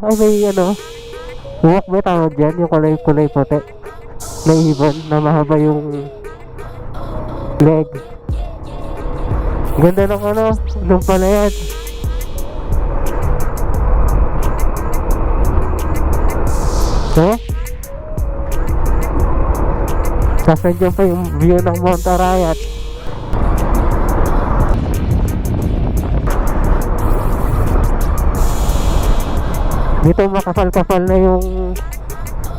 Ay, may buwak ba tawag dyan? Yung kulay puti na ibon, na mahaba yung leg. Ganda ng nung palayan. Tapos nandiyan pa yung view ng Mount Arayat. Dito makapal-kapal na yung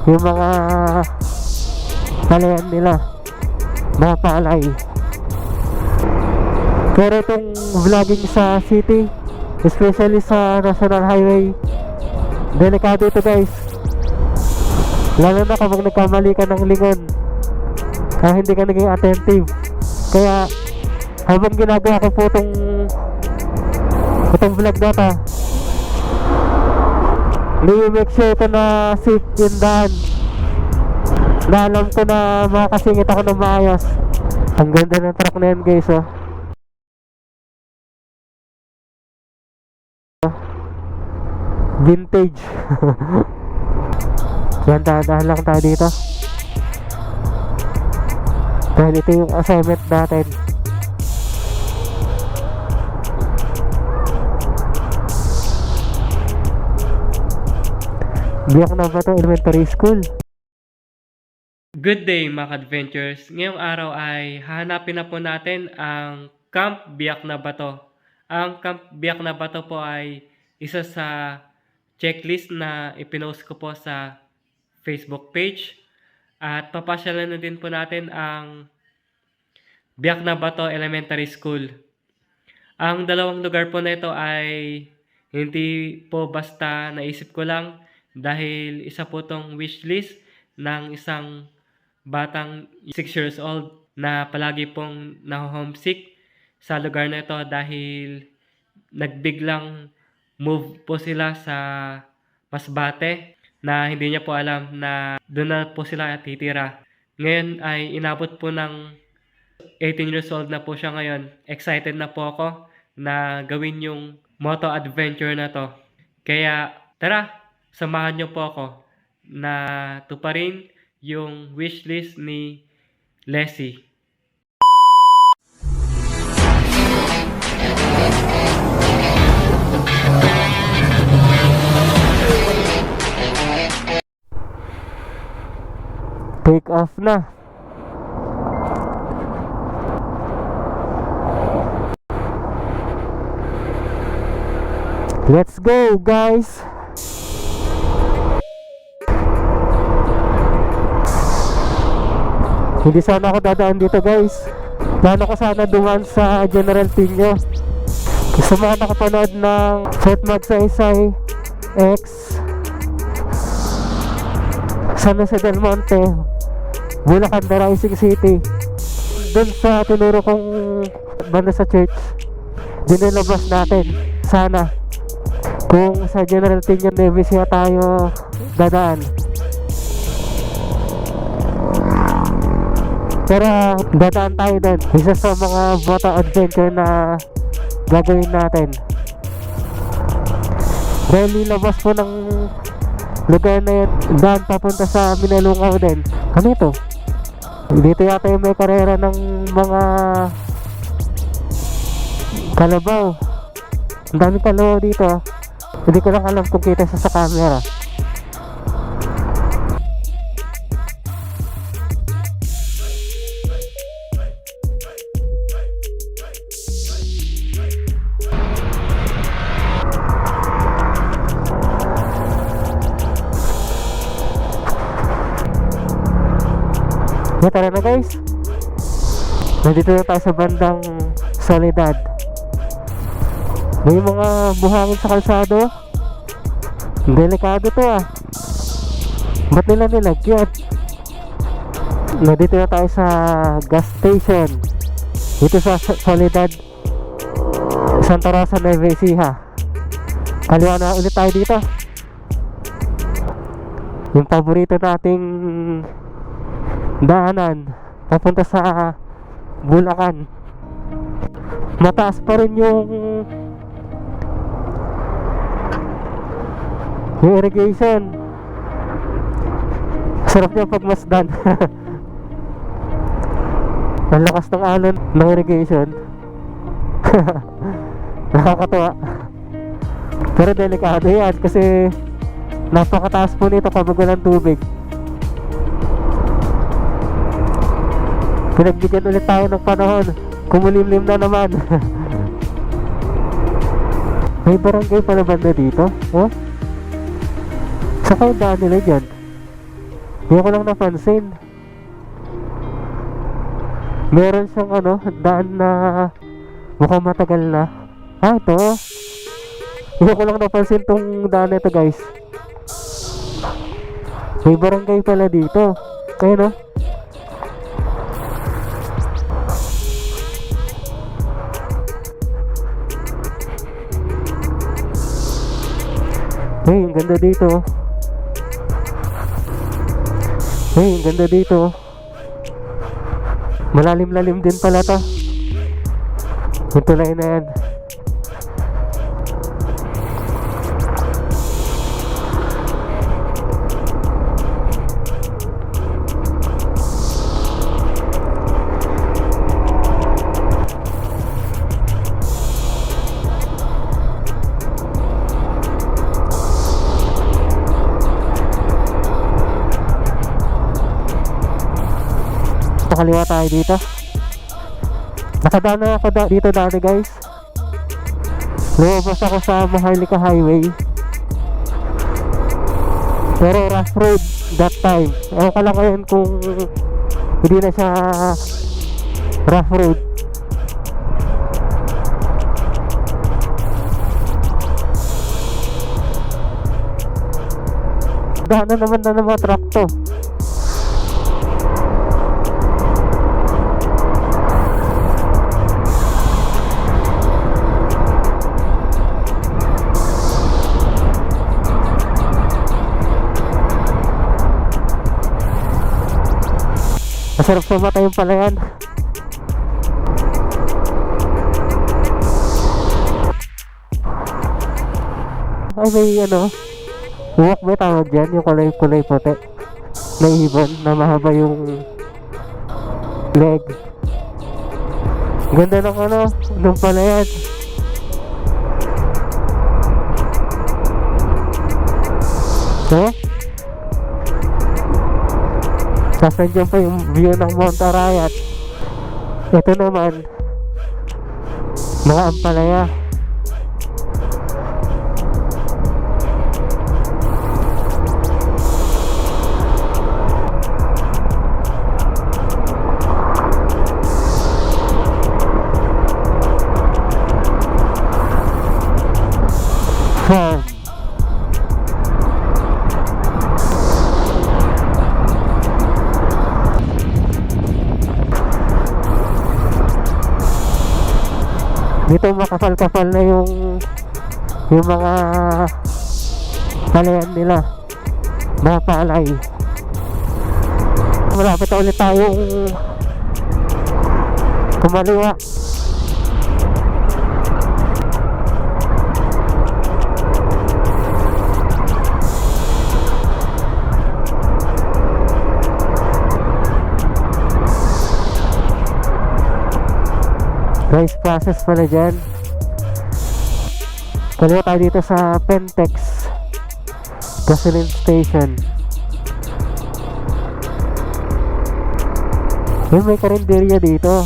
mga palayan nila, mga palay. Pero itong vlogging sa city, especially sa National Highway, delikado ito guys. Lalo na kapag nagkamali ka ng lingon, hindi ka naging attentive. Kaya habang ginagawa ko po itong vlog na to, make sure ko na safe yung daan, na alam ko na makakasingit ako ng maayos. Ang ganda ng truck na yan guys, oh. Vintage. Yan, dahan lang tayo dito dahil ito yung assignment natin. Biyak na ba ito? Elementary school. Good day mga adventures. Ngayong araw ay hahanapin na po natin ang Camp Biak na Bato. Ang Camp Biak na Bato po ay isa sa checklist na ipinost ko po sa Facebook page. At papasyalan na din po natin ang Biak na Bato Elementary School. Ang dalawang lugar po na ito ay hindi po basta naisip ko lang, dahil isa po tong wishlist ng isang batang 6 years old na palagi pong na-homesick sa lugar na ito dahil nagbiglang move po sila sa Masbate na hindi niya po alam na doon na po sila titira. Ngayon ay inabot po ng 18 years old na po siya ngayon. Excited na po ako na gawin yung moto adventure na to. Kaya tara, samahan niyo po ako na tuparin yung wishlist ni Leslie. Take off na. Let's go guys. Hindi sana ako dadaan dito guys. Plano ko sana dumaan sa General Piño. Gusto mo nakapanood ng Fort Magsaysay X San Jose del Monte, Bulacan, Rising City. Doon sa tinuro kong banda sa church, dinilabas natin sana kung sa General Piño Nevesia tayo dadaan. Pero dadaan tayo doon. Isa sa mga moto adventure na gagawin natin. Dahil nilabas po ng lugar na yun, daan papunta sa Minalungaw din. Ano ito? Dito yata yung may karera ng mga kalabaw. Ang daming kalabaw dito. Hindi ko lang alam kung kita sa camera. Tara na guys. Nandito na tayo sa bandang Soledad. May mga buhangin sa kalsado. Delikado to ah. Ba't nila nilagyan? Nandito na tayo sa gas station dito sa Soledad, Santa Rosa, Nueva Ecija. Kaliwa na ulit tayo dito. Yung paborito nating daanan papunta sa Bulacan. Mataas pa rin yung Yung irrigation, sarap niya pag masdan. Ang lakas ng alon ng irrigation. Nakakatuwa. Pero delikado yan kasi napakataas po nito kapag walang tubig. Pinagbigyan ulit tayo ng panahon, kumulimlim na naman. May barangay pala banda dito, oh? Saka yung daan nila dyan, hindi ko lang napansin. Meron siyang ano, daan na mukhang matagal na. Ah, ito, hindi ko lang napansin tong daan na ito, guys. May barangay pala dito. Kaya no? Hey, ang ganda dito. Hey, ang ganda dito. Malalim-lalim din pala to. Yung tulay na yan. Kaliwa tayo dito. Nakadaan na ako dito dati, guys. Lumabas ako sa Maharlika Highway, pero rough road that time. Ewan ko lang ngayon kung hindi na siya rough road. Daanan naman na ng mga truck to. Masarap sa mata yung palayan. Ay, may ano, walk ba tawag dyan? Yung kulay puti na ibon na mahaba yung leg. Ganda ng ano, ng palayan. So, tapos nandiyan pa yung view ng Mount Arayat. Ito naman, mga ampalaya. Farm. Dito makapal-kapal na yung mga palayan nila, mga palay. Malapit na ulit tayong kumaliwa. Rice process pala dyan. Kaliwa tayo dito sa Pentex gasoline station. May karinderya dito.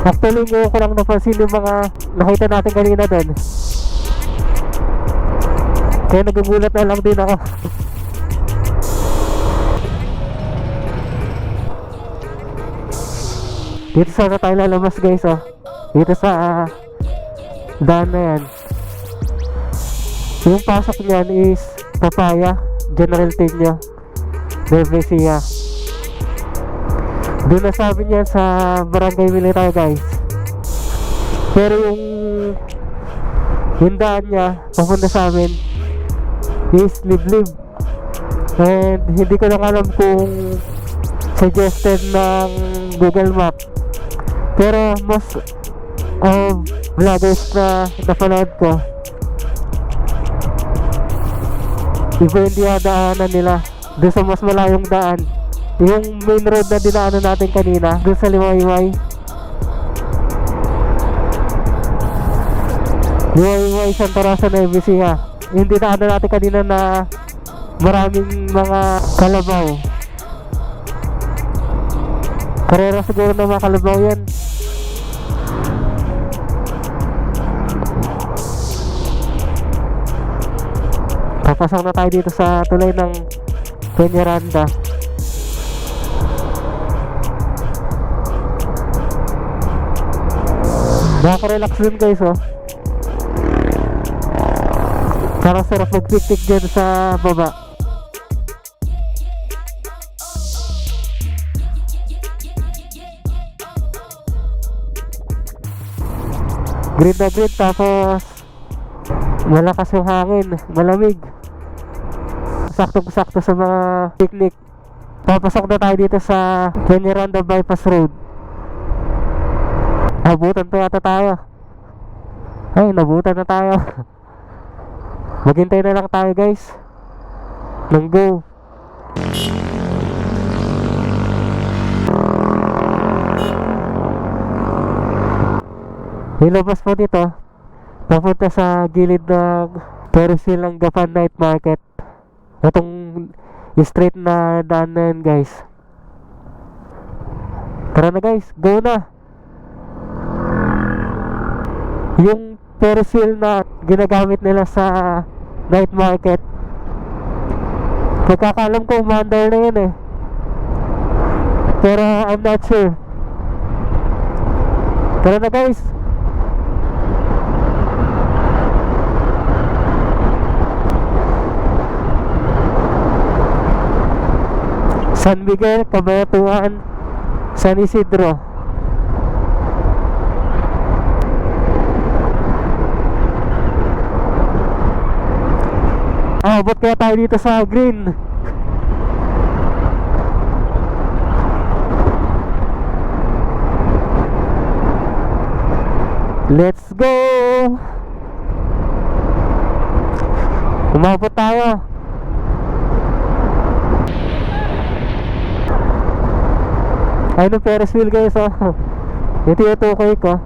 Actually, ngayon ko lang napansin yung mga nakita natin kanina doon. Kaya nagugulat na lang din ako. Dito sana tayo lalabas, guys, oh. Dito sa daan na yan. Yung pasok niyan is Papaya, General Tinio, Bebresia. Doon na sabi niyan sa Barangay Military, guys. Pero yung daan niya papunta sa amin is liblib. And hindi ko lang alam kung suggested ng Google Map. Pero most of vloggers na napanood ko iba yung dinadaanan nila. Doon sa mas malayong daan, yung main road na dinaanan natin kanina, doon sa Liwayway. Liwayway Santa Rosa na Ecija. Yung dinaanan natin kanina na maraming mga kalabaw. Karera siguro ng mga kalabaw yan. Papasok na tayo dito sa tulay ng Peñaranda. Nakaka-relax dun guys, oh. Parang sarap mag-picnic dyan sa baba. Green na green, tapos malakas yung hangin, malamig. Sakto-sakto sa mga picnic. Papasok na tayo dito sa Peñaranda Bypass Road. Nabutan pa yata tayo. Ay, nabutan na tayo. Maghintay na lang tayo guys ng go. Ilabas po dito papunta sa gilid ng Persil ng Gapan Night Market. Itong straight na daan na yun guys. Tara na guys, go na. Yung Persil na ginagamit nila sa night market, pagkakalam ko umandar na yun eh, pero I'm not sure. Tara na guys. San Miguel, Cabanatuan, San Isidro. Abot kaya tayo dito sa green. Let's go. Umabot tayo. Ayun yung Ferris wheel guys, oh. Ito yung tukoy ko.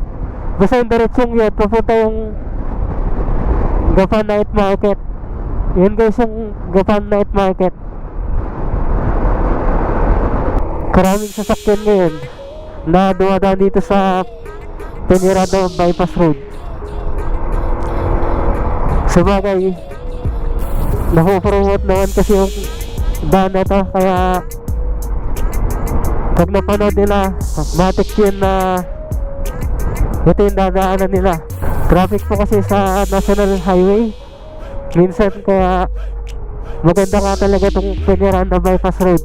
Basta yung diretsong yun, papunta yung Gapan Night Market. Yun guys yung Gapan Night Market. Karaming sasakyan ngayon na dumadaan dito sa Peñaranda Bypass Road. Sabagay, napopromote naman kasi yung daan na to, kaya pag napanood nila, matik yun na ito yung dadaanan nila. Traffic po kasi sa National Highway minsan, kaya maganda nga talaga itong Peñaranda Bypass Road.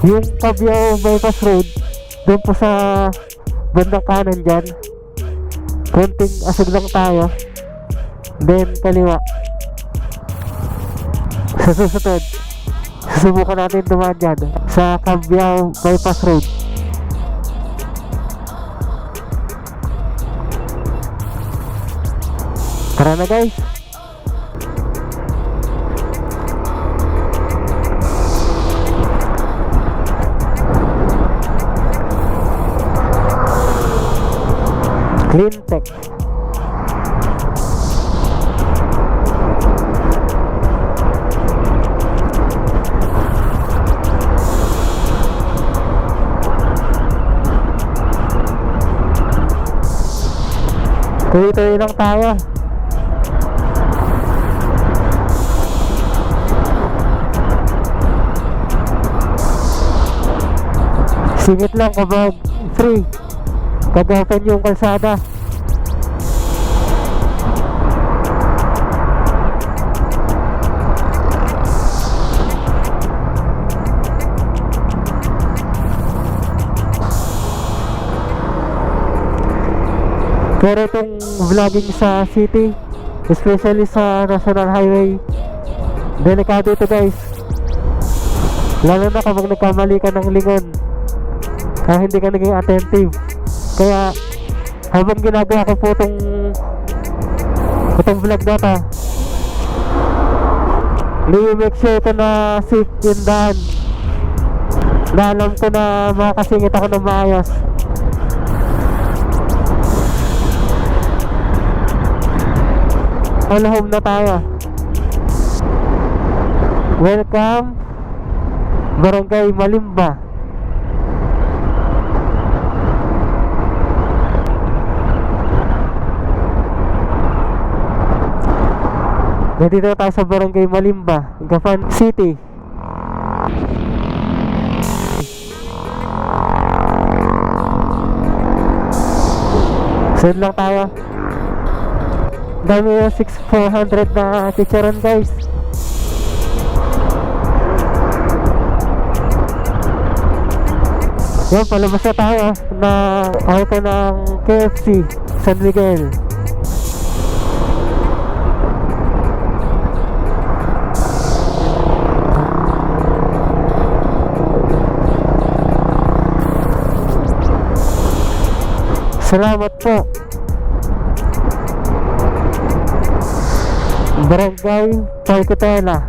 Yung Cabiao Bypass Road, doon po sa bandang kanan dyan, konting asog lang tayo, then kaliwa. Sa susunod, susubukan natin dumaan dyan sa Cabiao Bypass Road. Tara na guys. Clean Tech. Tuloy-tuloy lang tayo. Singit lang kapag free, kag-open yung kalsada. Pero itong vlogging sa city, especially sa National Highway, delikado ito guys. Lalo na kapag nagkamali ka ng lingon, hindi ka naging attentive. Kaya habang ginagawa ko po itong itong vlog na to. Make sure ko na safe yung daan, na alam ko na makakasingit ako ng maayos. All home na tayo. Welcome Barangay Malimba. Nandito tayo sa Barangay Malimba, Gapan City. Send lang tayo. Dami yung 6,400 na chicharon guys. Yan, palabas na tayo na auto ng KFC San Miguel. Salamat po. Barangay Paikutela.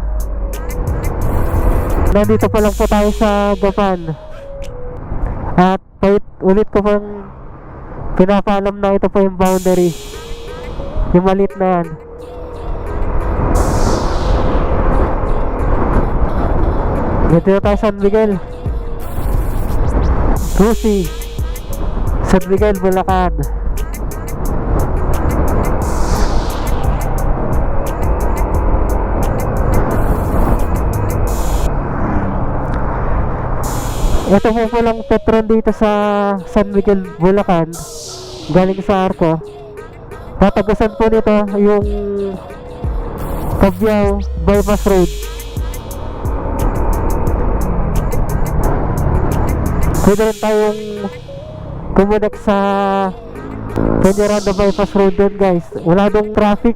Nandito pa lang po tayo sa Gapan. At ulit ko pang pinapaalam na ito po yung boundary, yung maliit na yan. Dito tayo San Miguel, Rusi, San Miguel, Bulacan. Ito po palang Petron dito sa San Miguel, Bulacan, galing sa Arco. Tatagusan po nito yung Cabiao Bypass Road. Pwede rin tayong kumonek sa Peñaranda Bypass Road doon guys. Wala dong traffic.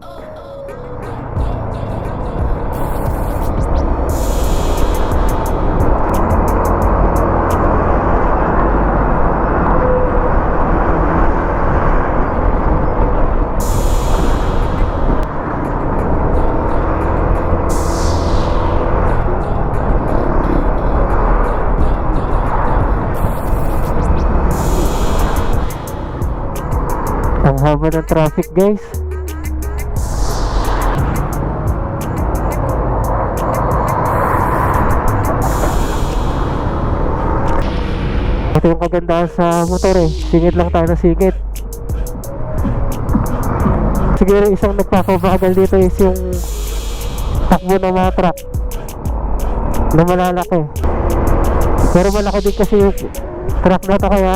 Ang haba ng traffic guys. Ito yung kagandahan sa motor eh, singit lang tayo na singit. Siguro isang nagpapabagal dito is yung takbo ng mga truck na malalaki. Pero malaki din kasi yung truck na to, kaya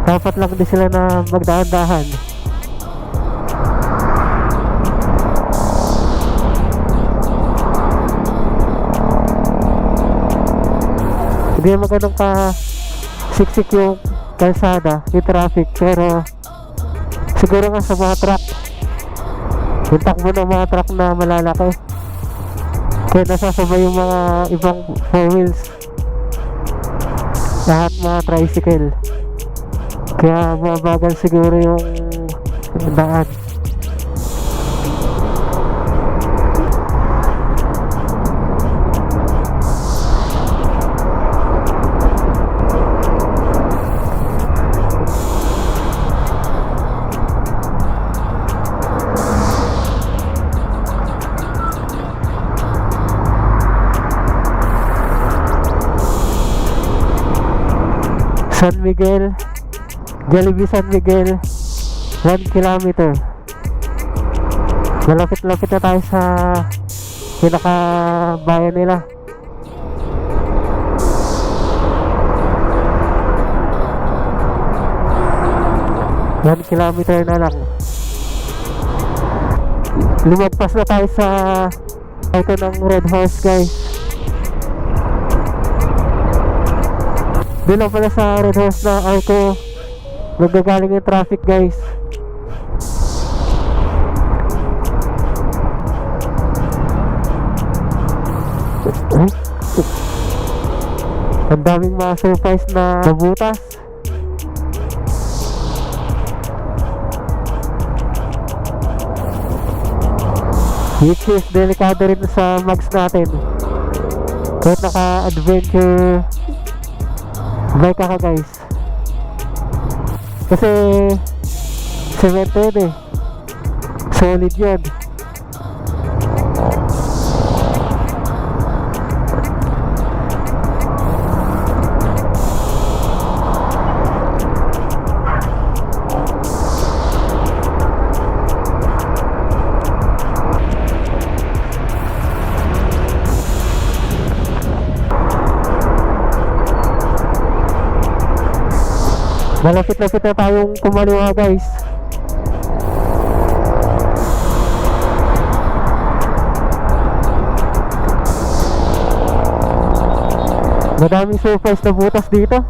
dapat lang din sila na magdahan-dahan. Hindi naman ganun ka siksik yung kalsada, yung traffic, pero siguro nga sa mga truck, yung takbo ng mga truck na malalaki, kaya nasasabay yung mga ibang 4 wheels, lahat mga tricycle. Kaya mabagal siguro yung daan. San Miguel, Jollibee San Miguel, 1 kilometer. Malapit-lapit na tayo sa pinakabayan nila. One kilometer na lang. Lumagpas na tayo sa ito ng Red Horse guys. Doon lang pala sa Red Horse na auto nagagaling yung traffic guys. Ang daming mga surprise na mabutas. which is delikado rin sa mags natin kahit naka-adventure bike ka guys, kasi semento yun eh, solid yun. Malapit-lapit na tayong kumaliwa guys. Madaming surprise na butas dito.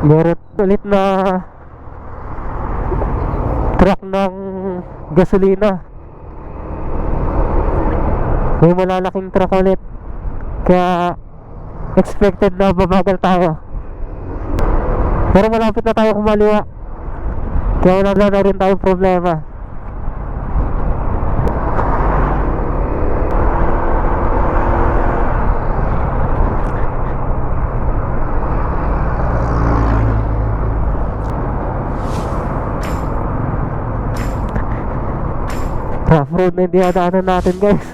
Meron ulit na truck ng gasolina. May malalaking truck ulit, kaya expected na babagal tayo. Pero malapit na tayo kumaliwa, kaya wala na rin tayong problema. Rough road na hindi nadaanan natin guys.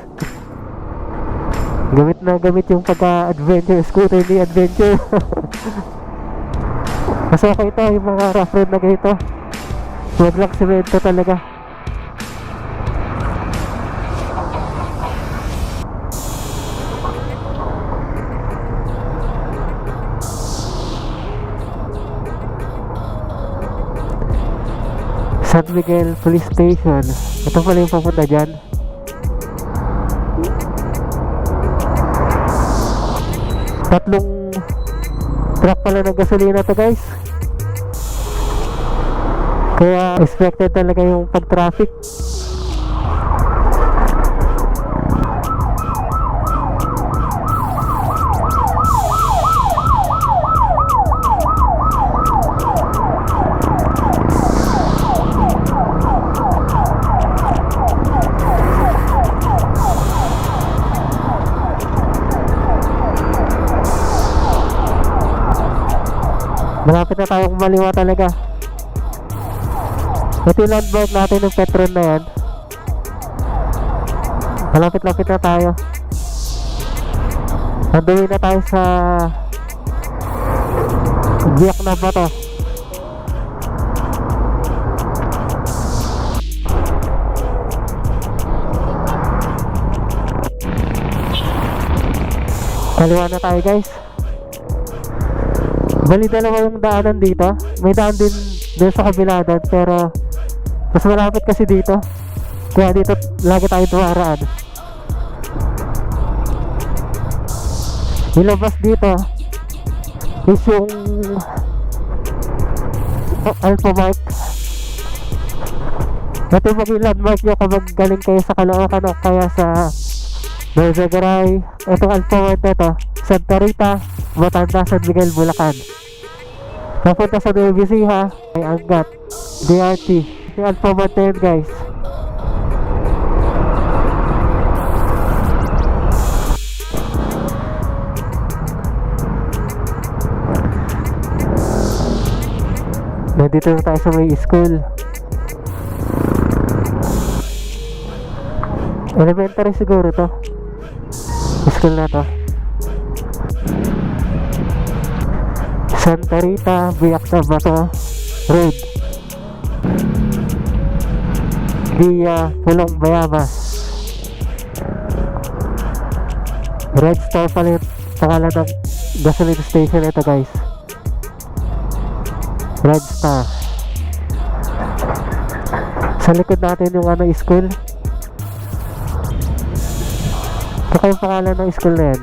Gamit na gamit yung pagka-adventure scooter, hindi adventure. Mas okay ito, yung mga rough road na ganito. Huwag lang semento talaga. San Miguel Police Station. Ito pala yung papunta dyan. Tatlong truck pala ng gasolina to guys, kaya expected talaga yung pag-traffic. Malapit na tayo kumaliwa talaga. Ito yung landmark natin ng Petron na yan. Malapit-lapit na tayo. Nanduwi na tayo sa biyak na bato. Kaliwa na tayo guys. Bali dalawa yung daanan dito. May daan din doon sa kabila doon, pero mas malapit kasi dito, kaya dito lagi tayo dumaraan. Ilabas dito is yung Alphamart. Ito yung maging landmark nyo kapag galing kayo sa Caloocan o kaya sa Norzagaray. Itong Alphamart na ito, Santa Rita, Batangas, San Miguel, Bulacan. Papunta sa Nueva Ecija ay Angat, DRT. Yung Alphamart na yun guys. Nandito na tayo sa may school. Elementary siguro to. School na to. Santa Rita, Biak na Bato Road, via Pulong Bayabas. Red Star pala yung pangalan ng gasoline station ito guys. Red Star. Sa likod natin yung school. Ito yung pangalan ng school na yan.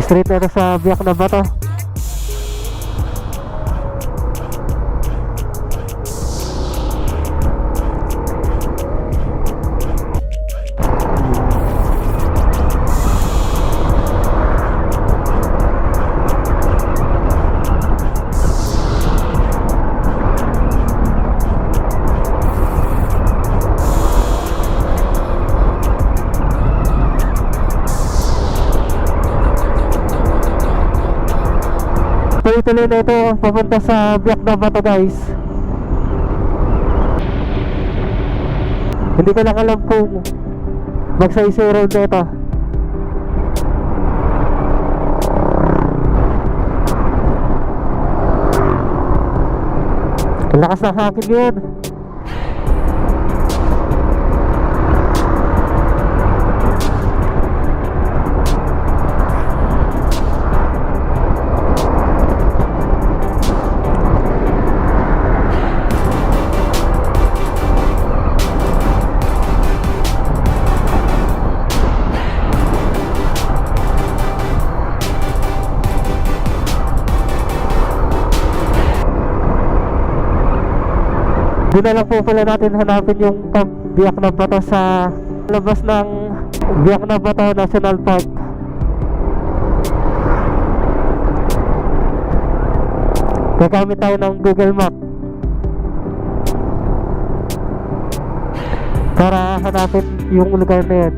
Straight na sa Biak na Bato. tuloy na ito papunta sa Biak na Bato guys. Hindi ko lang alam kung magsaysay road na ito. Ang lakas ng hangin ngayon. Doon na lang po pala natin hanapin yung Camp Biak na Bato sa labas ng Biak na Bato National Park. Gagamit tayo ng Google Map para hanapin yung lugar na yan.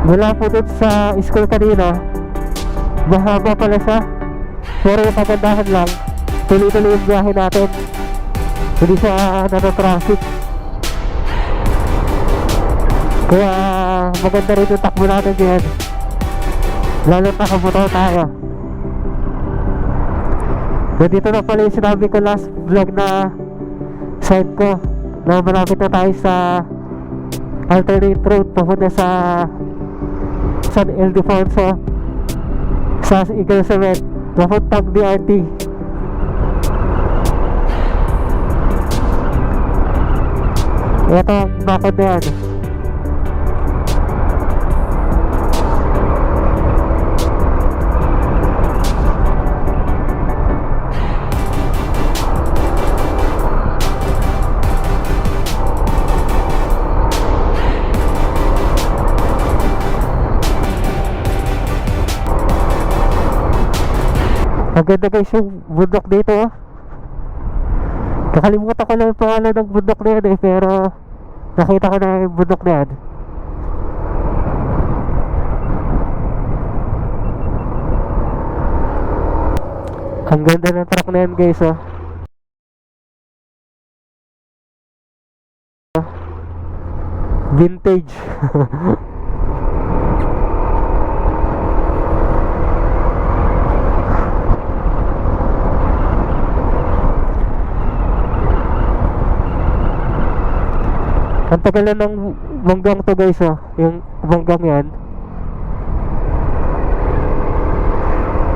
Mula po doon sa school kanina, mahaba pala siya. Pero yung kagandahan lang, tuloy-tuloy yung biyahe natin. Hindi siya natatraffic. Kaya maganda rin yung takbo natin yan. Lalo nakabuto tayo. Nandito na pala yung sinabi ko last vlog na side ko, na malapit na tayo sa alternate route papunta sa San Ildefonso, sa Eagle Cement, papuntang DRT. Ito ang bakod na yan. Ang ganda guys yung bundok dito, oh. Nakalimutan ko lang yung pangalan ng bundok na yan eh, pero nakita ko na yung bundok na yan. Ang ganda ng truck na yan guys, oh. Vintage. Ang tagal na ng banggang to guys, oh. Yung banggang yan.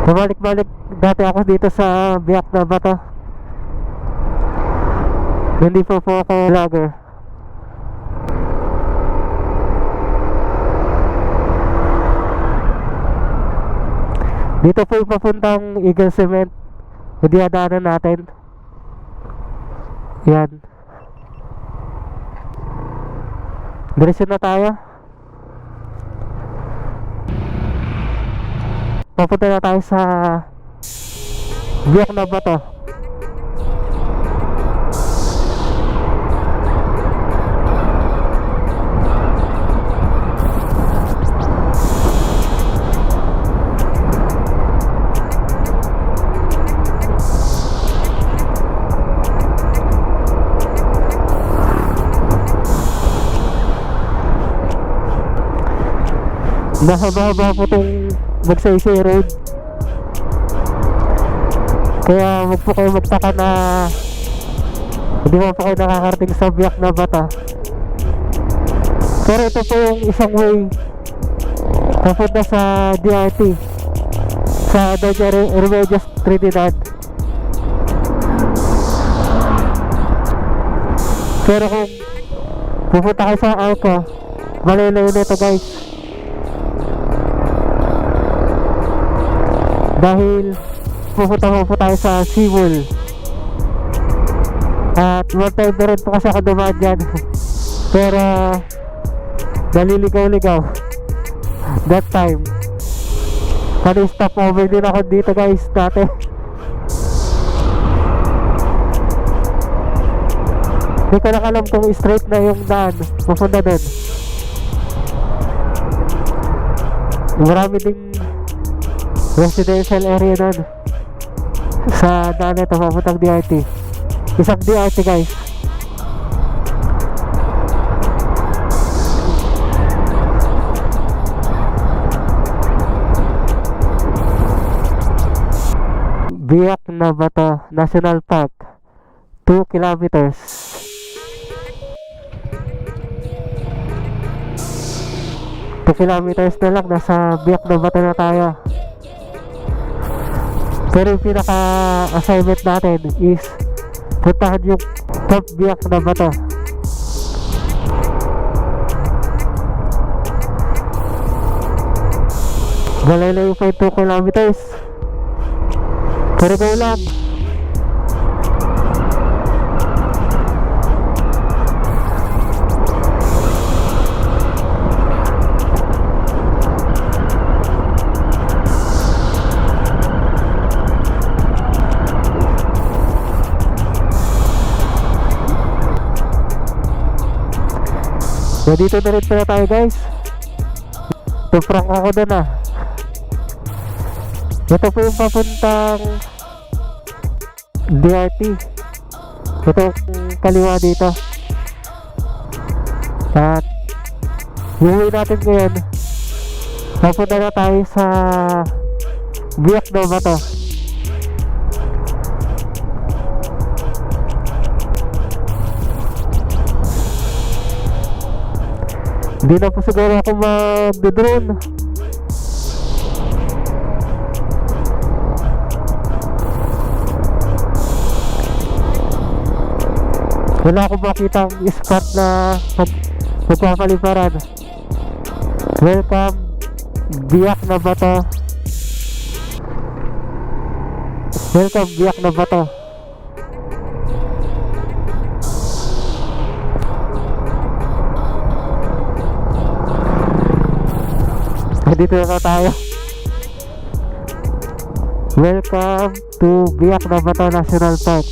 Pabalik-balik dati ako dito sa Biak na Bato. Hindi po ako vlogger. Dito po yung papuntang Eagle Cement. Hindi adaanan natin. Yan. Diretso na tayo. Papunta na tayo sa Biak na Bato. Mahaba-haba po itong magsaysay road. Kaya wag po kayo magtaka na hindi mo po kayo nakakarating sa Biak na Bato. Pero ito po yung isang way papunta sa DRT, sa Doña Remedios Trinidad. Pero kung pupunta kayo sa Arco, malalayo na ito guys. Dahil pupunta po tayo sa Seawall. At one time na rin po kasi ako dumaan dyan. Pero naliligaw-ligaw that time. Kaya stop over din ako dito guys dati. Hindi ko lang alam kung straight na yung daan pupunta din. Marami ding residential area nun sa daan ito papuntang DRT. Isang DRT guys. Biak na Bato National Park, 2 kilometers. Kilometers na lang, nasa Biak na Bato na tayo. Pero yung pinaka-assignment natin is puntahan yung Camp Biak na Bato. Malayo pa yung 2 kilometers. Pero go lang. Dito na rin pala tayo guys. Tuprank ako dun ah. Ito po yung papuntang DRT. Ito yung kaliwa dito. At uwi natin ngayon. Papunta na tayo sa Biak na Bato. Hindi na po siguro ako mag-drone. Wala akong makita ang spot na magpapaliparan. Welcome Biak na Bato. Welcome Biak na Bato. Dito na tayo. Welcome to Biak na Bato National Park.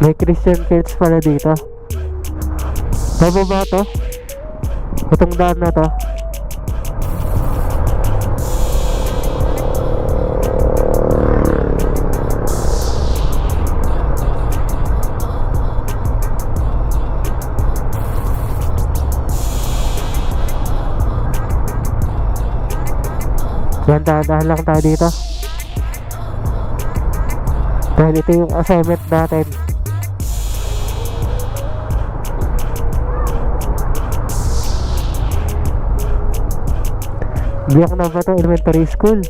May Christian kids pala dito. Tama ba to? Itong daan na to. Yan, dahan lang tayo dito. Dahil ito yung assignment natin. Biak na Bato Elementary School.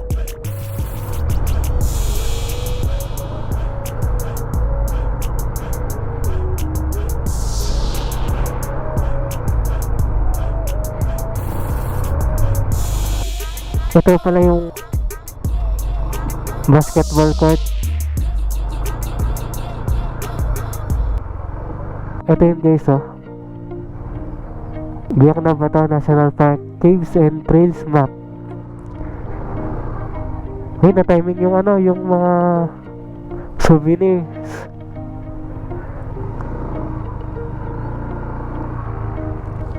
Ito pala yung basketball court. Ito yun guys oh. Biak na Bato National Park Caves and Trails Map. Hey, na-timing yung ano, yung mga souvenirs.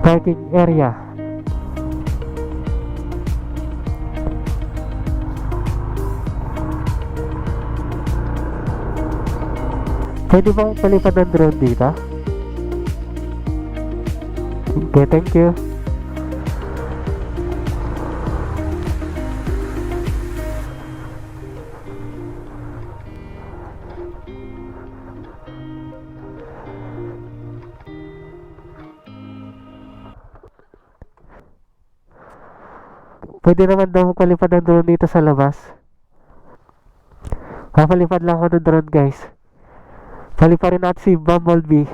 Parking area. Pwede bang palipad ng drone dito? Okay, thank you. Pwede naman daw magpalipad ng drone dito sa labas. Papalipad lang ako ng drone guys. Paliparin natin si Bumblebee.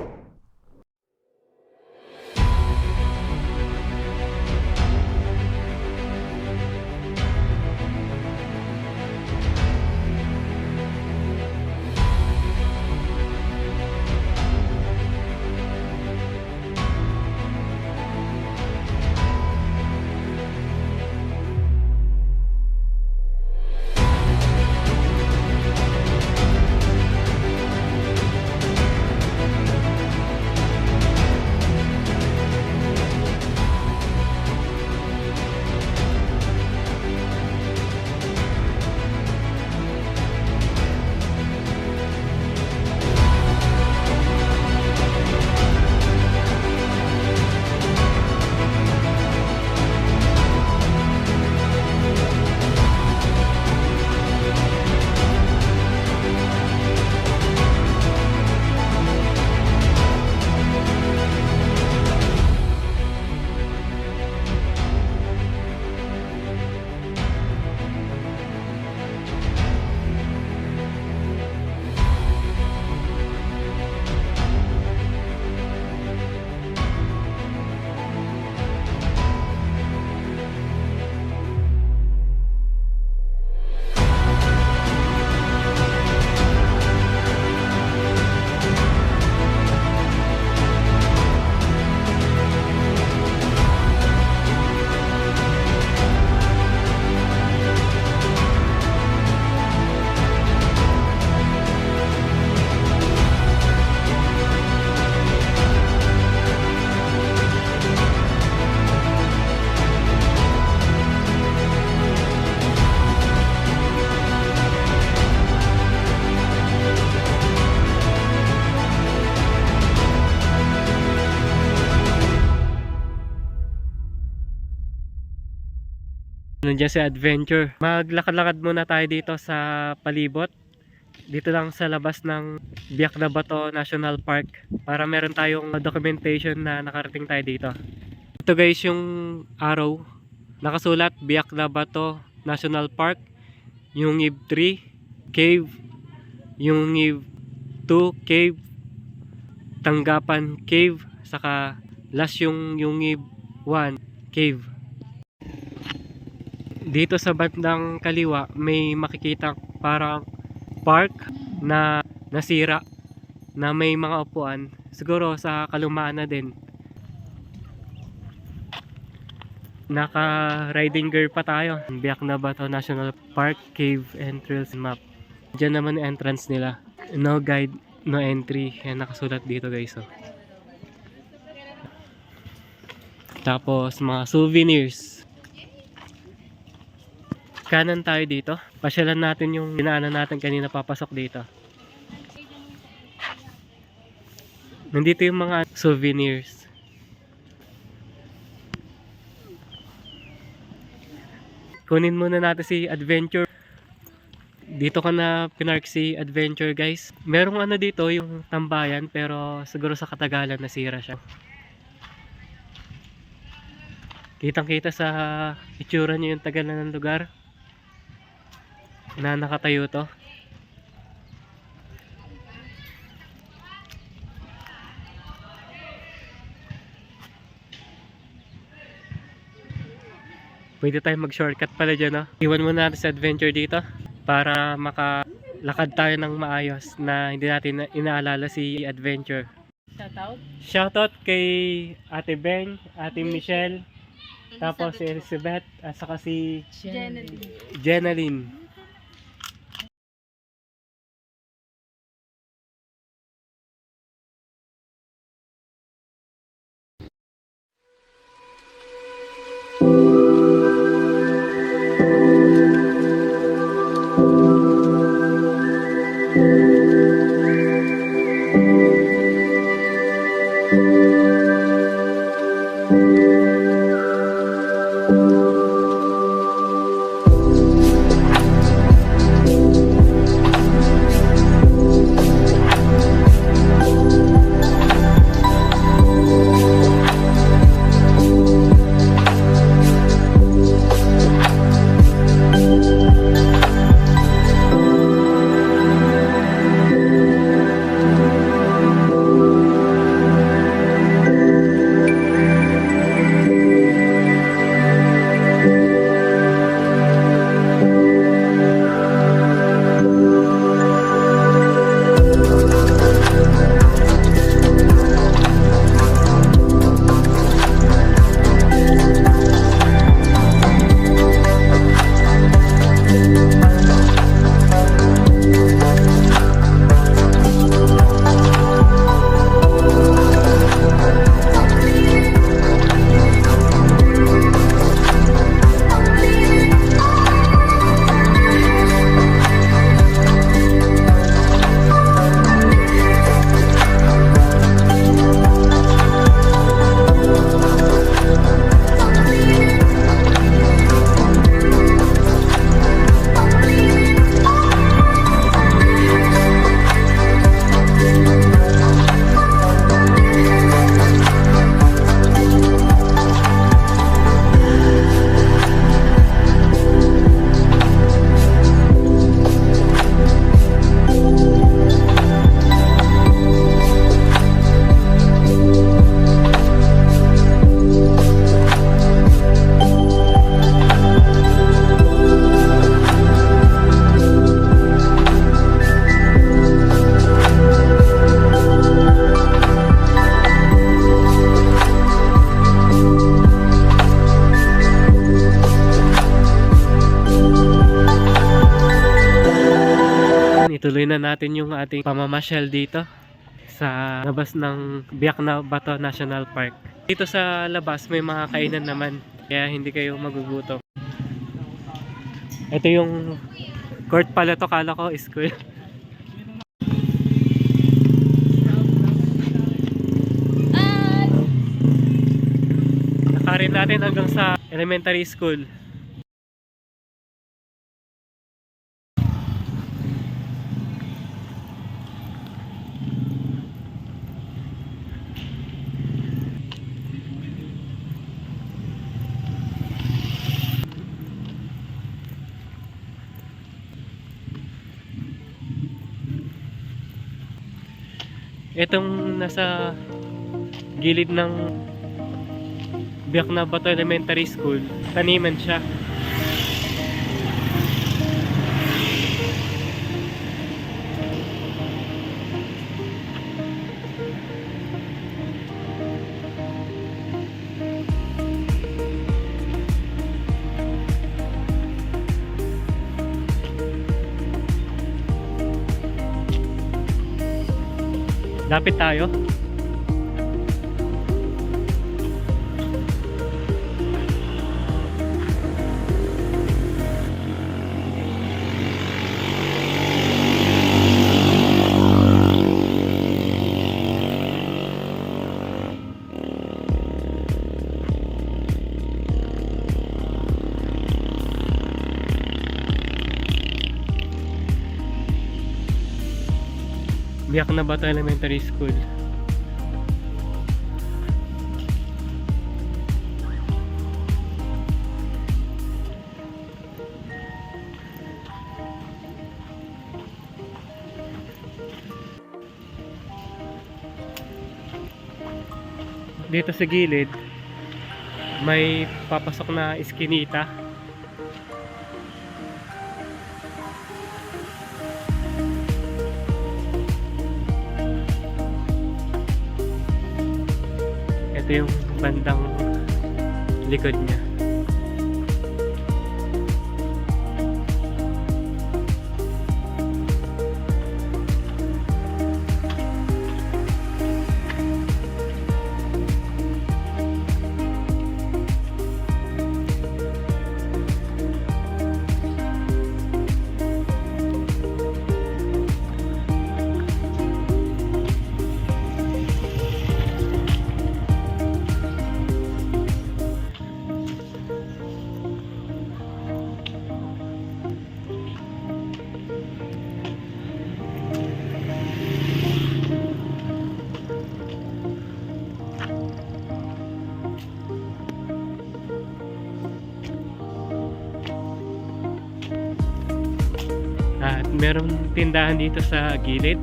Nandiyan si Adventure. Maglakad-lakad muna tayo dito sa palibot. Dito lang sa labas ng Biak na Bato National Park para meron tayong documentation na nakarating tayo dito. Ito guys yung arrow. Nakasulat Biak na Bato National Park. Yung Ib 3 Cave. Yung Ib 2 Cave. Tanggapan Cave. Saka last yung Ib 1 Cave. Dito sa bandang kaliwa may makikita parang park na nasira na may mga upuan, siguro sa kalumaan na din. Naka riding gear pa tayo. Biak na Bato National Park Cave Entrance Map. Diyan naman yung entrance nila. No guide, no entry. Yan nakasulat dito guys. Oh. Tapos mga souvenirs. Kanan tayo dito. Pasyalan natin yung dinaanan natin kanina papasok dito. Nandito yung mga souvenirs. Kunin muna natin si Adventure. Dito ka na pinark si Adventure guys. Merong ano dito yung tambayan pero siguro sa katagalan nasira siya. Kitang kita sa itsura niyo yung tagal na ng lugar na nakatayo to. Pwede tayo mag shortcut pala dyan, no? Iwan muna natin sa Adventure dito para makalakad tayo ng maayos na hindi natin inaalala si Adventure. Shoutout. Shoutout kay Ate Beng, Ate Michelle, tapos si Elizabeth, at saka si Jenaline. Ituloy na natin yung ating pamamasyal dito sa labas ng Biak na Bato National Park. Dito sa labas may mga kainan naman, kaya hindi kayo magugutom. Ito yung court pala to, kala ko school. Nakarin natin hanggang sa elementary school. Itong nasa gilid ng Biak na Bato Elementary School, taniman siya. Lapit tayo. Biak na Bato Elementary School. Dito sa gilid may papasok na iskinita. Ito yung bandang likod niya. At meron tindahan dito sa gilid.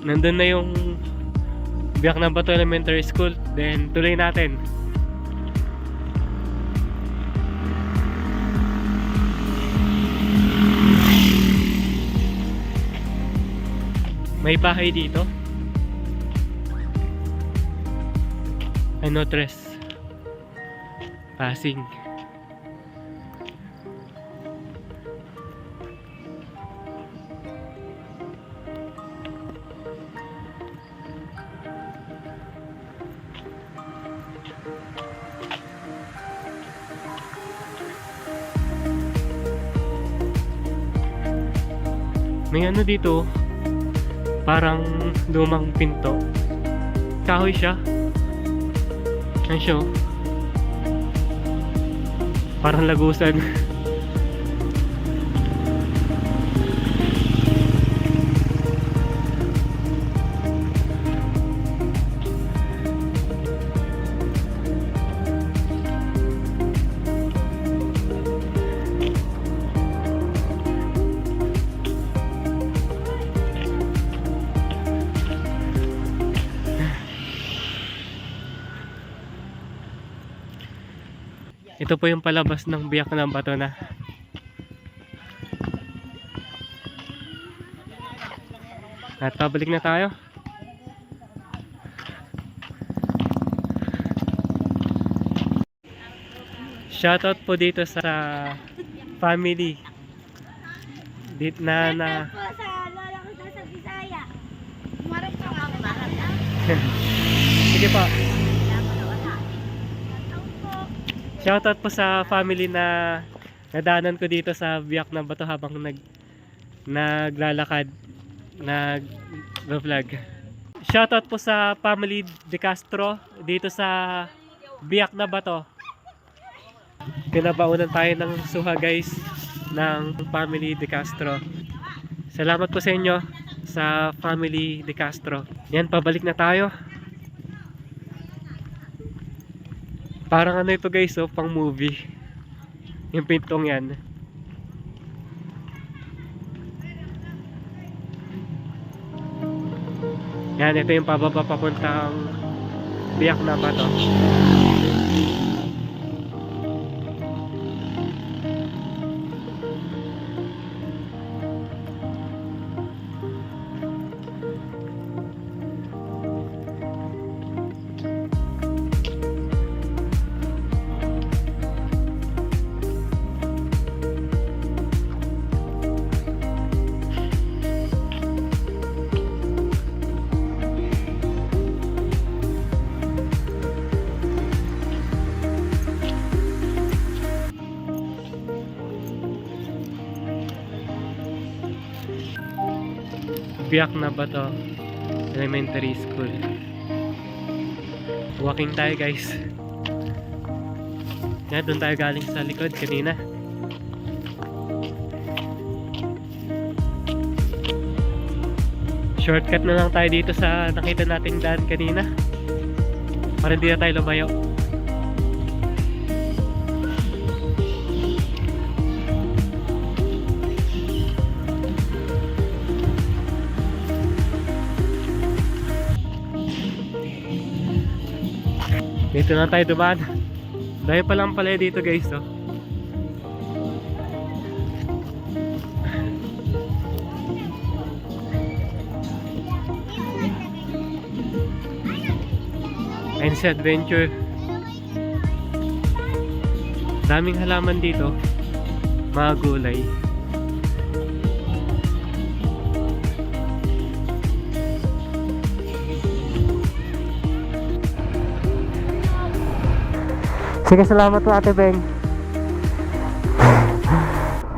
Nandun na yung Biak na Bato Elementary School. Then tuloy natin. May bahay dito. Ano tres? Passing. May ano dito, parang lumang pinto. Kahoy siya. Yan siya, oh. Parang lagusan. Ito po yung palabas ng Biak na Bato na. At pabalik na tayo. Shoutout po dito sa family dito na po sa lola ko sa Bisaya. Umarap ka ako ba? Sige pa. Shoutout po sa family na nadaanan ko dito sa Biak na Bato habang naglalakad, nag-vlog. Shoutout po sa family De Castro dito sa Biak na Bato. pinabaunan tayo ng suha guys ng Family De Castro. Salamat po sa inyo sa Family De Castro. Yan, pabalik na tayo. Parang ano ito guys, oh, pang movie. Yung pintong yan. Yan, ito yung pababa papuntang Biak na Bato. Biak na Bato Elementary School. Walking tayo guys. Yan, doon tayo galing sa likod kanina. Shortcut na lang tayo dito sa nakita nating daan kanina para hindi na tayo lumayo. Dito na tayo dumaan. Dahil pa lang pala dito guys, oh. NC Adventure. Daming halaman dito. Mga gulay. Sige, salamat po Ate Beng.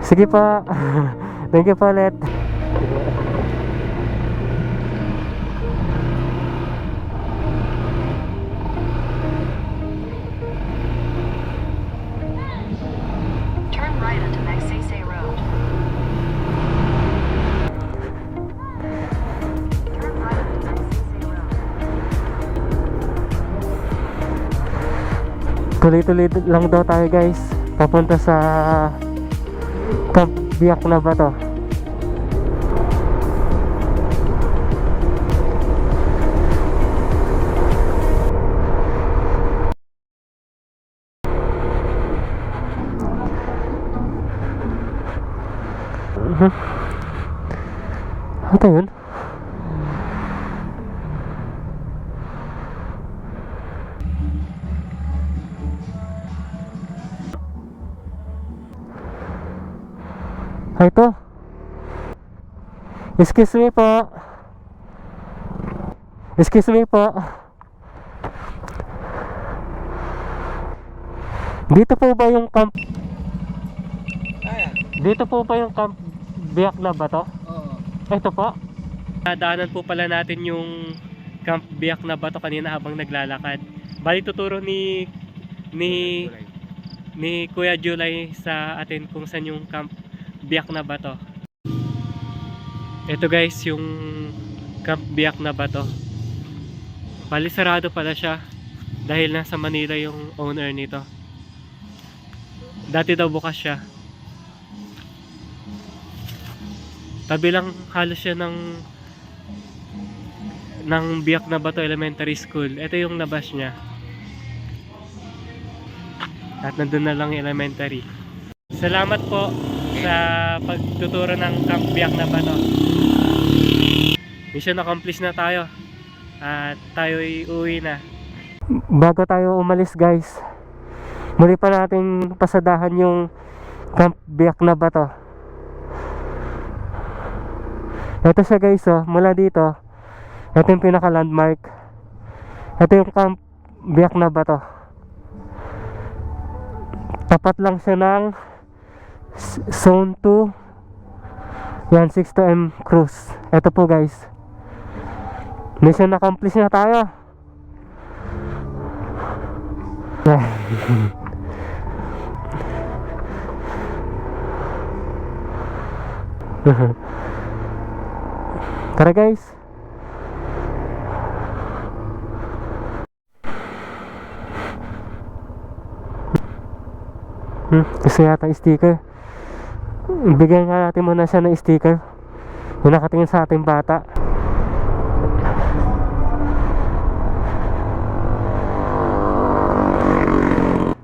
Sige po. Thank you po ulit. Turn right onto Magsaysay Road. Turn right onto Magsaysay Road. Tuloy-tuloy lang daw tayo guys. Papunta sa Camp Biak na Bato. Ito yun. Ito. Excuse me po. Excuse me po. Dito po ba yung camp? Dito po ba yung camp Biak na Bato? Oo. Ito po. Nadaanan po pala natin yung Camp Biak na Bato kanina habang naglalakad. Bali tuturo ni Kuya July sa atin kung saan yung Camp Biak na Bato. Ito guys yung Camp Biak na Bato. Bali sarado pala siya dahil nasa Manila yung owner nito. Dati daw bukas siya. Tabi lang halos siya ng Biak na Bato Elementary School. Ito yung labas niya. At nandun na lang yung elementary. Salamat po sa pagtuturo ng Camp Biak na Bato. Mission accomplished na tayo. At tayo'y uwi na. Bago tayo umalis guys, muli pa nating pasadahan yung Camp Biak na Bato. Ito siya guys, oh, mula dito. Ito yung pinaka landmark. Ito yung Camp Biak na Bato. Tapat lang siya ng Zone 2. Yan, 62M Cruise. Ito po guys. Mission accomplished na tayo. Tara guys. Gusto yata yung sticker. Bigyan nga natin muna siya ng sticker. Yung nakatingin sa ating bata.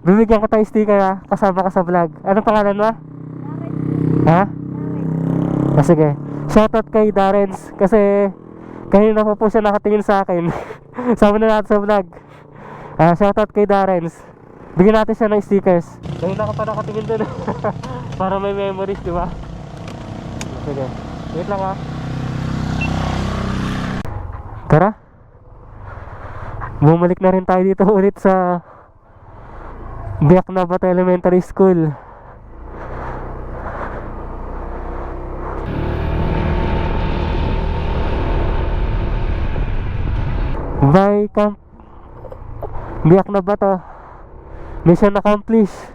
Bibigyan ko tayo sticker ha. Kasama ka sa vlog. Anong pangalan mo? Ha? Sige. Shoutout kay Darrens. Kasi kanina pa po siya nakatingin sa akin. Sama na natin sa vlog. Shoutout kay Darrens. Bigyan natin siya ng stickers. Kanina ka pa nakatingin dun. Para may memories, di ba? Sige. Wait lang ha. Tara. Bumalik na rin tayo dito ulit sa Biak na Bato Elementary School. Bye Camp Biak na Bato. Mission accomplished.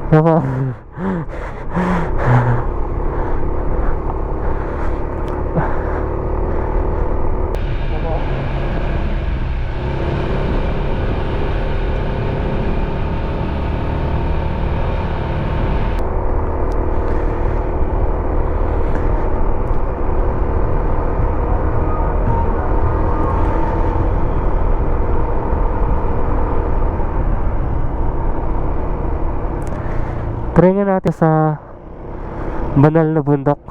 Ako. Try nga natin sa banal na bundok.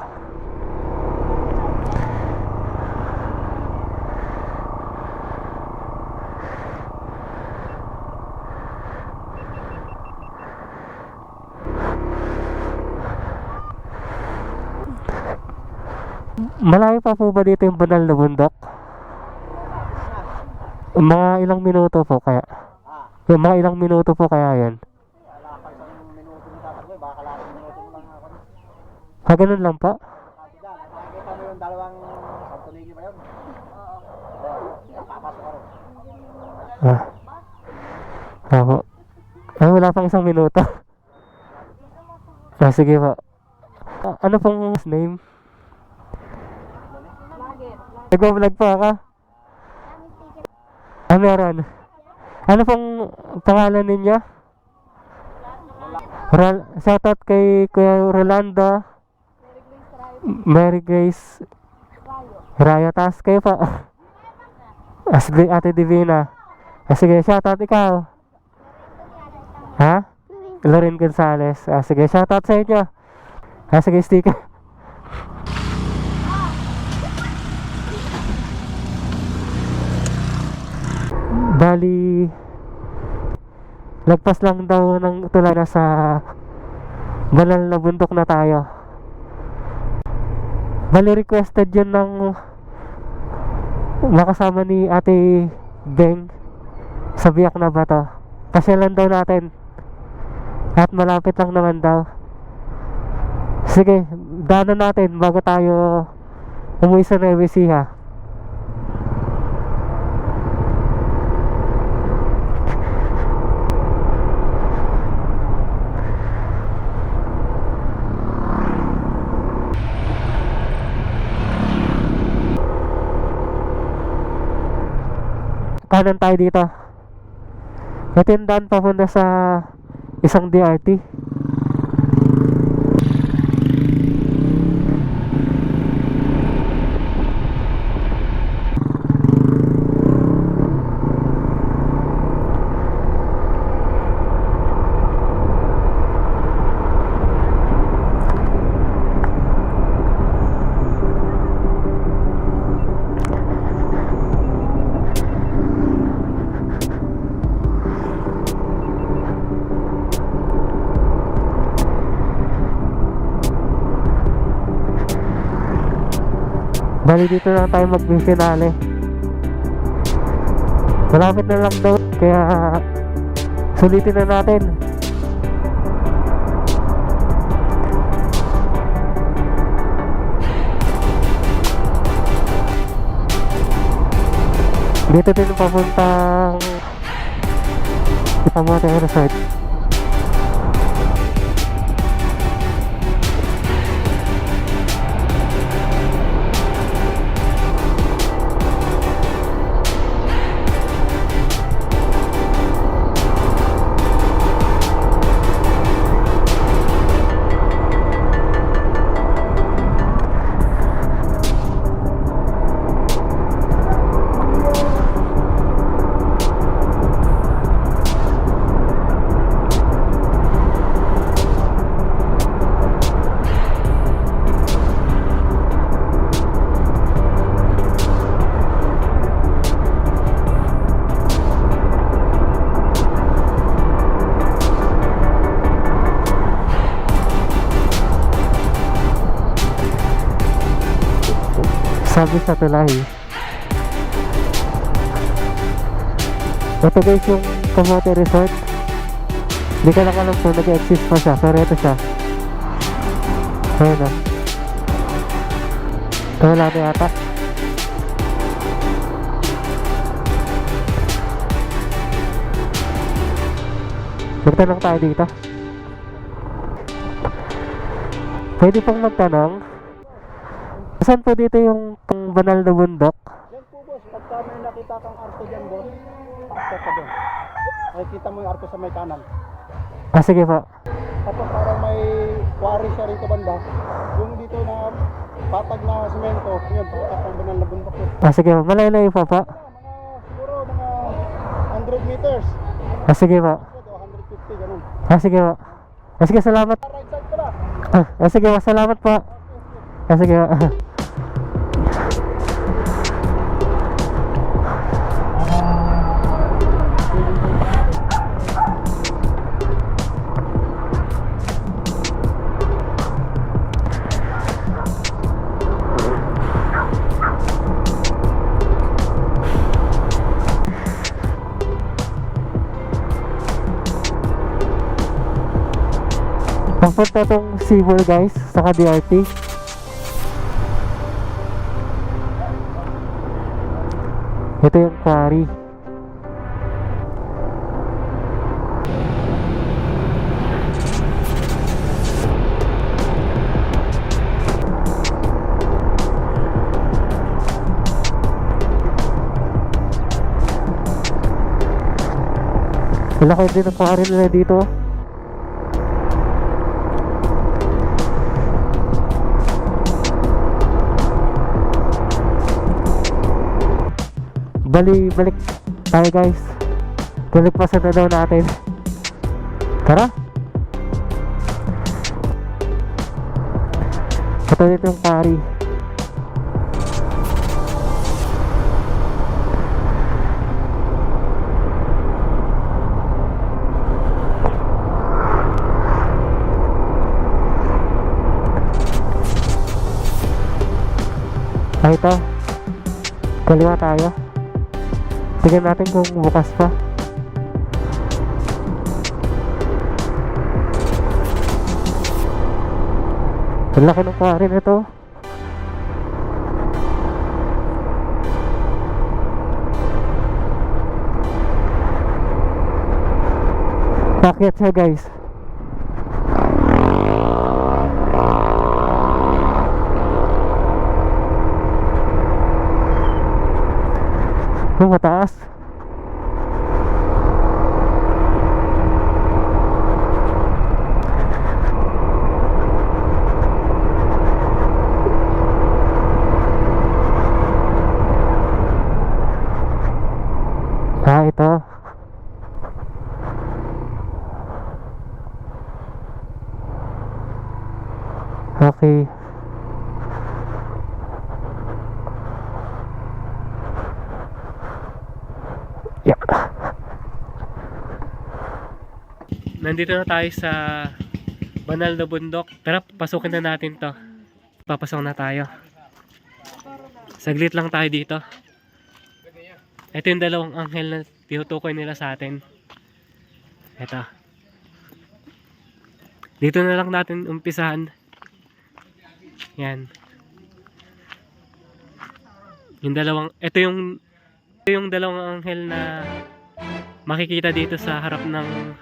Malayo pa po ba dito yung banal na bundok? Mga ilang minuto po kaya? Mga ilang minuto po kaya yan? Ganun lang po? Nakikita mo yung dalawang santuligi ba yun? Oo. Papasok ka rin. Ako. Wala pang isang minuto. Sige po. Ano pong name? Nag-vlog po ako? Meron. Ano pong pangalan ninyo? Shoutout kay Kuya Rolando, Mary Grace Rayo. Tas kayo pa. Ate Divina. Sige, shoutout ikaw. Ha? Loren Gonzales. Sige, shoutout sa inyo. Sige, sticker. Bali, lagpas lang daw ng tula na sa banal na bundok na tayo. Bali, requested yun ng makasama ni Ate Beng sa Biak na Bato. Pasyalan daw natin. At malapit lang naman daw. Sige, daanan natin bago tayo umuwi sa Nueva Ecija. Kanan tayo dito. Ito yung daan papunta sa isang DRT. Bali, dito lang tayo mag-finale. Malapit na lang daw, kaya sulitin na natin. Dito din papuntang Kamote Resort. Sabi sa tulay. Ito guys yung Kamote Resort. Hindi ka lang alam kung nag-exist pa siya, pero ito siya. Ayun na. Wala na yata. Magtanong tayo dito. Pwede pong magtanong. Saan po dito yung banal na bundok? Yan po boss, pagka may nakita kang arko dyan boss, paakit ka doon. Nakikita mo yung arko sa may kanan. Ah, sige po. Tapos parang may quarry siya rito banda. Yung dito na patag na semento, yun, pagkat ang banal na bundok yun. Ah, sige po. Malayo pa po. Siguro mga 100 meters. Ah, sige po. O 150, ganun. Ah, sige po. Ah, sige, salamat. Right side pala. Ah, sige po. Salamat po. Ah, sige po. Papunta tong Cebu guys, saka DRT. Ito yung quarry. Malaki din ang quarry nila dito. Balik tayo guys. Balik pa sa daw natin. Tara. Ito dito yung pari. Ay, ito. Kaliwa tayo. Tignan natin kung bukas pa. Ang laki ng quarry na ito. Pakyat siya guys. Mataas. Ah, ito. Okay. Yeah. Nandito na tayo sa banal na bundok. Tara, pasukin na natin to. Papasok na tayo. Saglit lang tayo dito. Ito yung dalawang anghel na tinutukoy nila sa atin. Ito. Dito na lang natin umpisahan. Yan. Yung dalawang, ito yung Ito yung dalawang anghel na makikita dito sa harap ng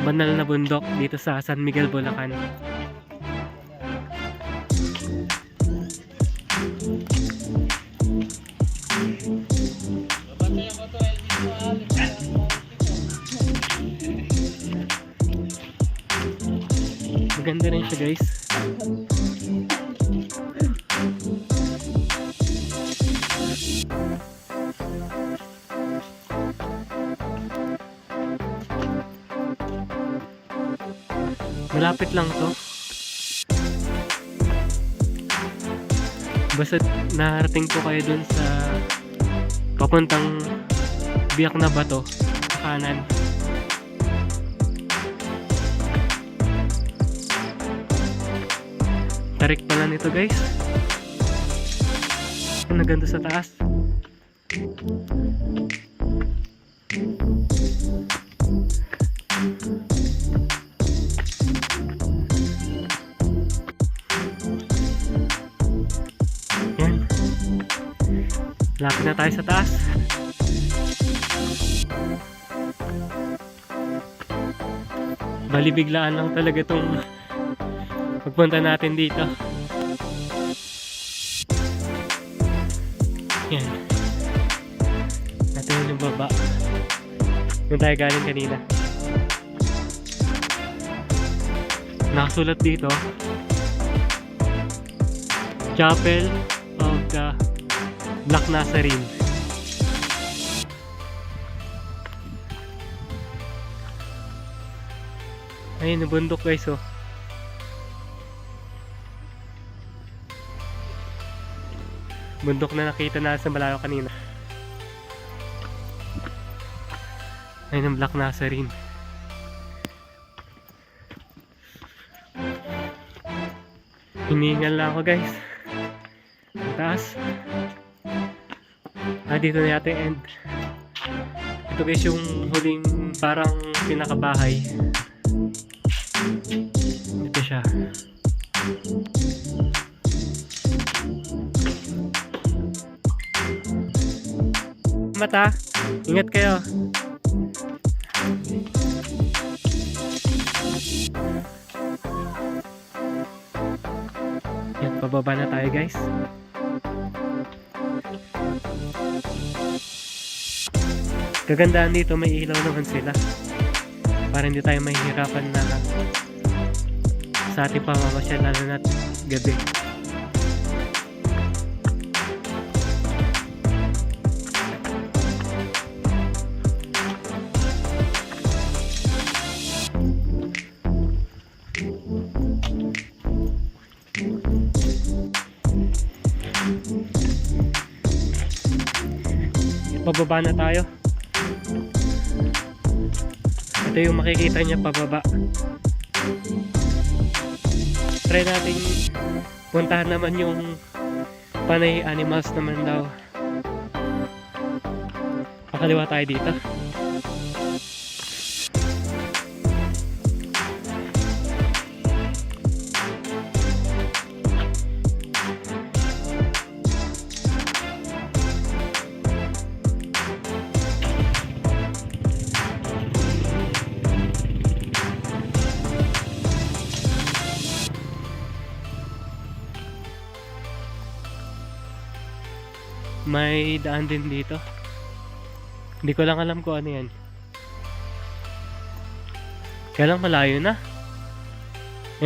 banal na bundok dito sa San Miguel, Bulacan. Maganda rin siya, guys. Malapit lang to. Basta narating po kayo dun sa papuntang Biak na Bato sa kanan. Tarik pala nito, guys. Ang ganda sa taas. Yan. Lapit na tayo sa taas. Balibiglaan lang talaga itong pagpunta natin dito. Yan. Natin yung baba. Yung tayo galing kanina. Nakasulat dito, Chapel of the Black Nazarene. Ayun, yung bundok, guys, oh. Bundok na nakita na sa malayo kanina. Ayun ang Black Nazarene. Hiningal lang ako, guys. Ang taas. Dito na yata yung end. Ito, guys, yung huling parang pinakabahay. Ito siya. Mata, ingat kayo. Yan, pababa na tayo, guys. Kagandahan dito, may ilaw naman sila para hindi tayo mahihirapan na sa ating pamamasyal, lalo na't gabi. Pababa na tayo. Ito yung makikita niya pababa. Try natin puntahan naman yung Panay Animals naman daw. Pakaliwa tayo dito. May daan din dito. Hindi ko lang alam kung ano yan. Kaya lang malayo na.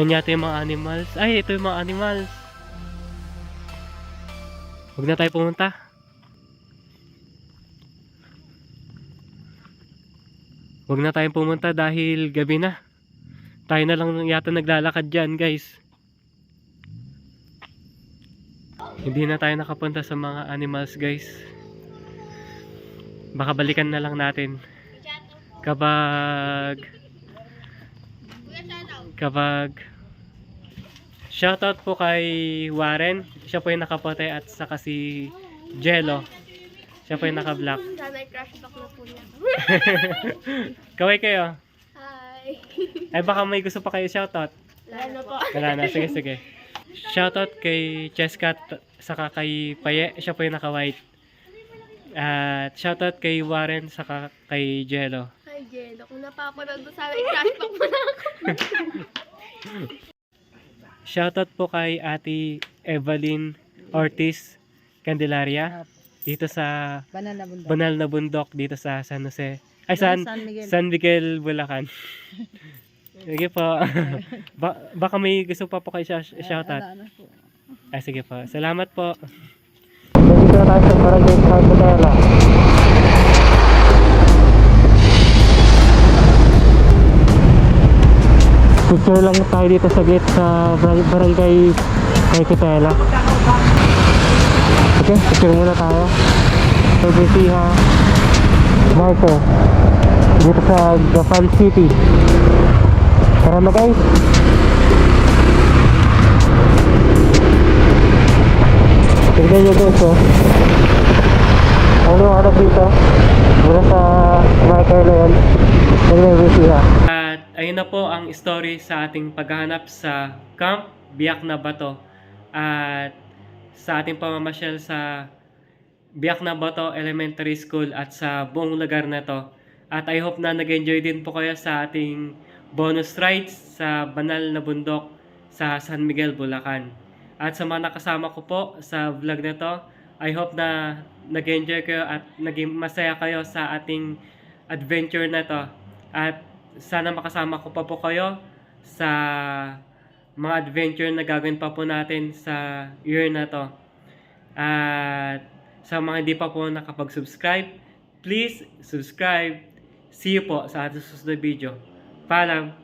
Yan yata yung mga animals. Ay, ito yung mga animals. Huwag na tayo pumunta. Huwag na tayong pumunta dahil gabi na. Tayo na lang yata naglalakad dyan, guys. Hindi na tayo nakapunta sa mga animals, guys. Baka balikan na lang natin kapag shoutout po kay Warren. Siya po yung nakapote at saka si Jello. Siya po yung naka-black. Sana'y crush back na po niya. Kaway kayo. Hi. Ay baka may gusto pa kayo shoutout. Wala na po. Wala na, sige sige. Shoutout kay Chescat saka kay Paye. Siya po yung naka-white. At shoutout kay Warren saka kay Jello. Ay, Jello. Kung napapanood mo sana, i-flashback mo na ako. Shoutout po kay Ate Evelyn Ortiz Candelaria dito sa Banal na bundok. banal na bundok dito sa San Jose. Ay, San Miguel. San Miguel, Bulacan. Sige po. Baka may gusto pa po kayo shoutout. Ano po. Sige po. Salamat po. Dito na tayo sa Barangay Candela. Picture lang tayo dito sa gate sa Barangay Candela. Okay, picture muna tayo. So, Bisiha Marco dito sa Gapan City. Tara na guys. Tignan nyo guys, oh. Ano dito? Mula sa Michael na yan. Tignan mo siya. At ayun na po ang story sa ating paghahanap sa Camp Biak na Bato. At sa ating pamamasyal sa Biak na Bato Elementary School at sa buong lugar na to. At I hope na nag-enjoy din po kayo sa ating bonus rides sa banal na bundok sa San Miguel, Bulacan. At sa mga nakasama ko po sa vlog na to, I hope na nag-enjoy kayo at naging masaya kayo sa ating adventure na to. At sana makasama ko pa po kayo sa mga adventure na gagawin pa po natin sa year na to. At sa mga hindi pa po nakapag-subscribe, please subscribe. See you po sa ating susunod video. Paalam!